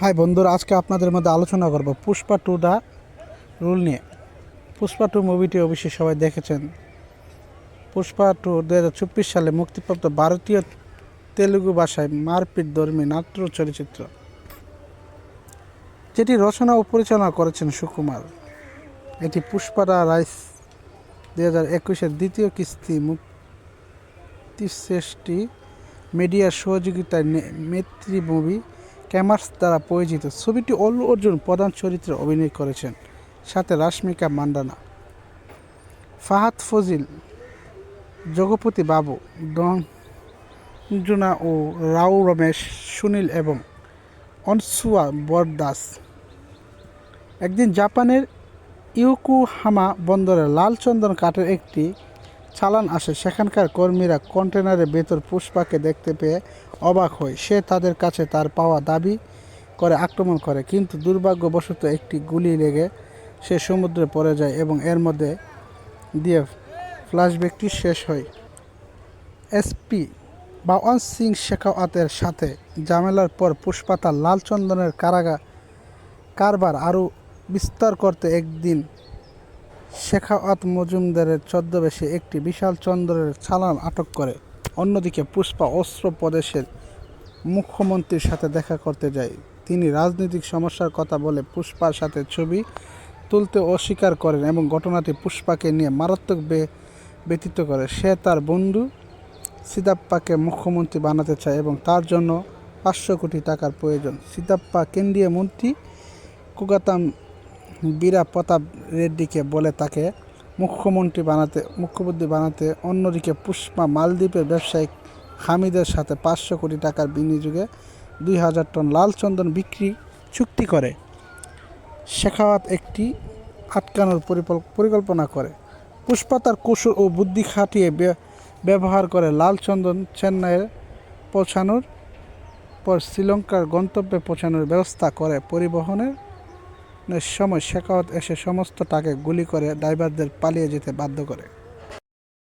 High বন্ধুরা, আজকে আপনাদের মধ্যে আলোচনা করব পুষ্পা টু দ্য রুল নিয়ে। পুষ্পা টু মুভিটি অবশ্যই সবাই দেখেছেন। পুষ্পা টু 2024 সালে মুক্তিপ্রাপ্ত ভারতীয় তেলুগু ভাষায় মারপিট ধর্মী নাট্য চলচ্চিত্র, যেটি রচনা ও পরিচালনা করেছেন সুকুমার। এটি পুষ্পা দ্য রাইস 2021-এর দ্বিতীয় কিস্তি মুক্তিশ্রেষ্ঠী মিডিয়ার সহযোগিতায় মেত্রী মুভি ক্যামার্স দ্বারা পরিচিত। ছবিটি অল্লু অর্জুন প্রধান চরিত্রে অভিনয় করেছেন, সাথে রাশমিকা মান্দানা, ফাহাদ ফজিল, জগপতি বাবু, দঞ্জনা ও রাও রমেশ, সুনীল এবং অনসুয়া বরদাস। একদিন জাপানের ইয়োকোহামা বন্দরে লাল চন্দন কাঠের একটি চালান আসে। সেখানকার কর্মীরা কন্টেনারের ভেতর পুষ্পাকে দেখতে পেয়ে অবাক হয়। সে তাদের কাছে তার পাওয়া দাবি করে আক্রমণ করে, কিন্তু দুর্ভাগ্যবশত একটি গুলি লেগে সে সমুদ্রে পড়ে যায় এবং এর মধ্যে দিয়ে ফ্ল্যাশব্যাকটি শেষ হয়। এসপি বাওয়ান সিং শেখাওয়াতের সাথে ঝামেলার পর পুষ্পা তার লাল চন্দনের কারবার আরও বিস্তার করতে একদিন শেখাওয়াত মজুমদারের ছদ্মবেশে একটি বিশাল চন্দনের চালান আটক করে। অন্যদিকে পুষ্পা অস্ত্র প্রদেশের মুখ্যমন্ত্রীর সাথে দেখা করতে যায়। তিনি রাজনৈতিক সমস্যার কথা বলে পুষ্পার সাথে ছবি তুলতে অস্বীকার করেন এবং ঘটনাটি পুষ্পাকে নিয়ে মারাত্মক ব্যতীত করে। সে তার বন্ধু সিদ্ধাপ্পাকে মুখ্যমন্ত্রী বানাতে চায় এবং তার জন্য 500 কোটি টাকার প্রয়োজন। সিদ্ধাপ্পা কেন্দ্রীয় মন্ত্রী কুগাতাম বীরা প্রতাপ রেড্ডিকে বলে তাকে মুখ্যমন্ত্রী বানাতে। অন্যদিকে পুষ্পা মালদ্বীপের ব্যবসায়িক হামিদের সাথে 500 কোটি টাকার বিনিয়োগে 2000 টন লাল চন্দন বিক্রি চুক্তি করে। শেখাওয়াত একটি আটকানোর পরিকল্পনা করে। পুষ্পা তার কৌশল ও বুদ্ধি খাটিয়ে ব্যবহার করে লাল চন্দন চেন্নাইয়ে পৌঁছানোর পর শ্রীলঙ্কার গন্তব্যে পৌঁছানোর ব্যবস্থা করে। পরিবহনের সময় শেখাওয়াত এসে সমস্ত টাকা গুলি করে ড্রাইভারদের পালিয়ে যেতে বাধ্য করে।